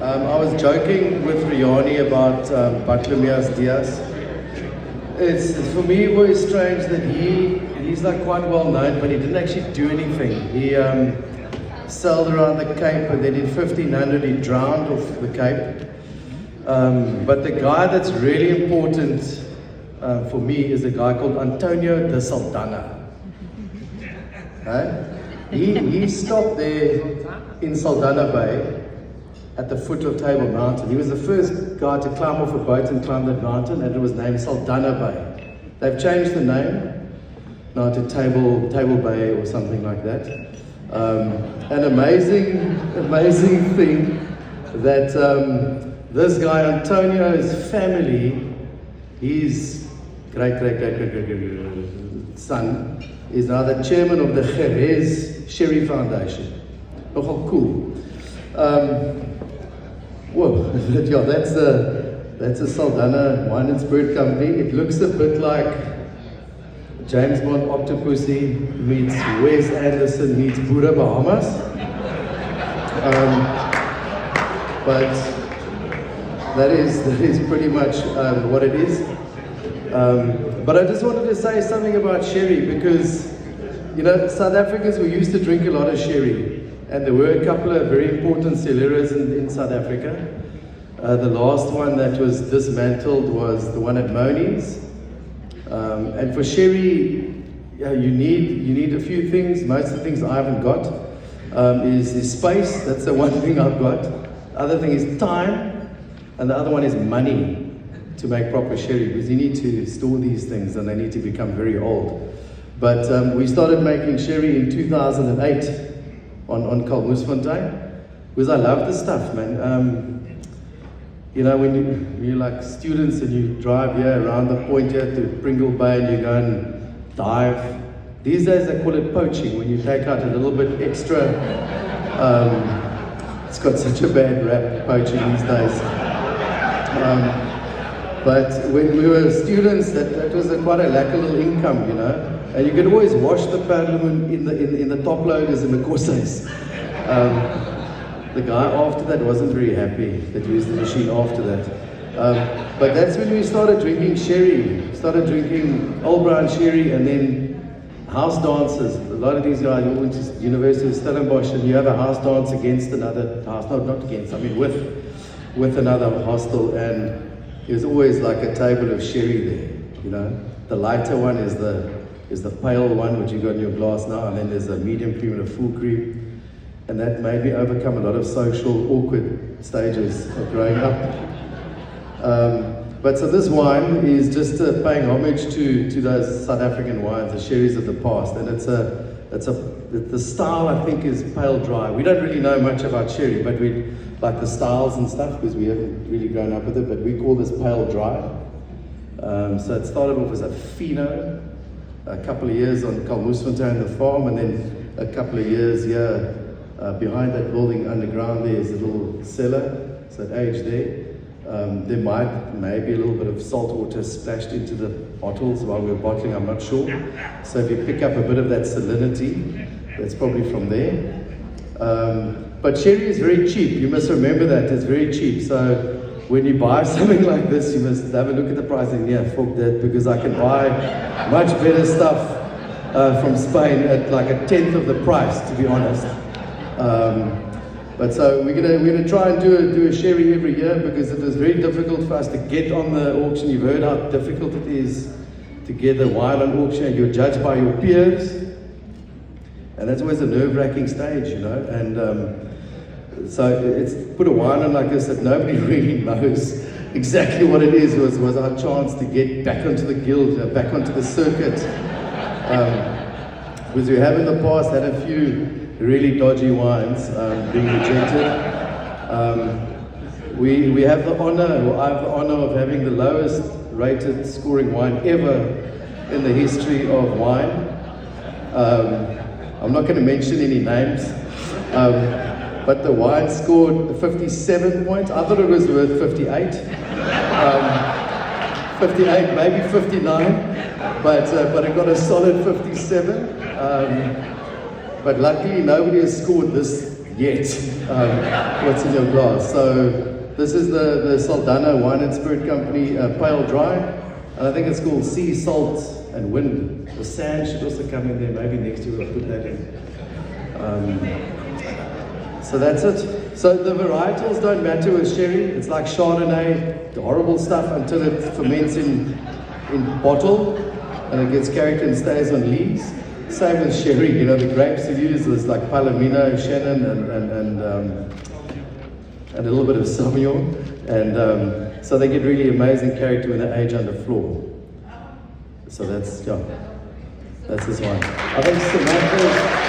I was joking with Riani about Bartolomeus Diaz. It's for me always strange that he's like quite well known, but he didn't actually do anything. He sailed around the Cape, and then in 1500 he drowned off the Cape. But the guy that's really important for me is a guy called Antonio de Saldanha. He stopped there in Saldanha Bay at the foot of Table Mountain. He was the first guy to climb off a boat and climb that mountain, and it was named Saldanha Bay. They've changed the name now to Table Bay or something like that. An amazing thing that this guy Antonio's family, his great son, is now the chairman of the Jerez Sherry Foundation. Nogal cool. Whoa, yeah, that's a Saldanha Wine and Spirit Company. It looks a bit like James Bond Octopussy meets Wes Anderson meets Buddha Bahamas. But that is pretty much what it is. But I just wanted to say something about sherry because, you know, South Africans, we used to drink a lot of sherry. And there were a couple of very important cellulas in South Africa. The last one that was dismantled was the one at Moni's. And for sherry, you need a few things. Most of the things I haven't got is space. That's the one thing I've got. The other thing is time, and the other one is money to make proper sherry, because you need to store these things and they need to become very old. But we started making sherry in 2008 on Kalmoesfontein, because I love the stuff, man. You know, when you're like students and you drive here around the point here to Pringle Bay and you go and dive. These days they call it poaching, when you take out a little bit extra. It's got such a bad rap, poaching these days. But when we were students, that was quite a lack of little income, you know. And you could always wash the paddlemoon in the top loaders in the courses. The guy after that wasn't very happy that used the machine after that. But that's when we started drinking sherry. Started drinking Old Brown sherry, and then house dances. A lot of these guys all went to University of Stellenbosch, and you have a house dance against another house, not against, I mean with another hostel, and there's always like a table of sherry there, you know. The lighter one is the pale one, which you got in your glass now, and then there's a medium cream and a full cream. And that made me overcome a lot of social awkward stages of growing up. But so this wine is just paying homage to those South African wines, the sherries of the past. And the style, I think, is pale dry. We don't really know much about sherry, but we like the styles and stuff because we haven't really grown up with it, but we call this pale dry. So it started off as a Fino, a couple of years on Kalmoesfontein, the farm, and then a couple of years here behind that building underground there is a little cellar, so it aged there. There maybe a little bit of salt water splashed into the bottles while we were bottling, I'm not sure. So if you pick up a bit of that salinity, that's probably from there. But sherry is very cheap, you must remember that, it's very cheap. So when you buy something like this, you must have a look at the price and fuck that, because I can buy much better stuff from Spain at like a tenth of the price, to be honest. But so we're gonna try and do a sherry every year, because it is very difficult for us to get on the auction. You've heard how difficult it is to get the wine on auction. You're judged by your peers, and that's always a nerve-wracking stage, you know. And so it's put a wine on like this that nobody really knows exactly what it is. Was our chance to get back onto the guild, back onto the circuit, because we have in the past had a few really dodgy wines being rejected. We have the honor, or I have the honor of having the lowest rated scoring wine ever in the history of wine. I'm not going to mention any names, but the wine scored 57 points. I thought it was worth 58. 58, maybe 59, but it got a solid 57. But luckily, nobody has scored this yet. What's in your glass? So this is the Saldanha Wine and Spirit Company Pale Dry, and I think it's called Sea, Salt and Wind. The sand should also come in there. Maybe next year we'll put that in. So that's it. So the varietals don't matter with sherry. It's like Chardonnay, the horrible stuff until it ferments in bottle and it gets character and stays on leaves. Same with sherry. You know, the grapes you use is like Palomino, Shannon, and a little bit of Sauvignon, and so they get really amazing character when they age under floor. So that's this one. I think Samantha.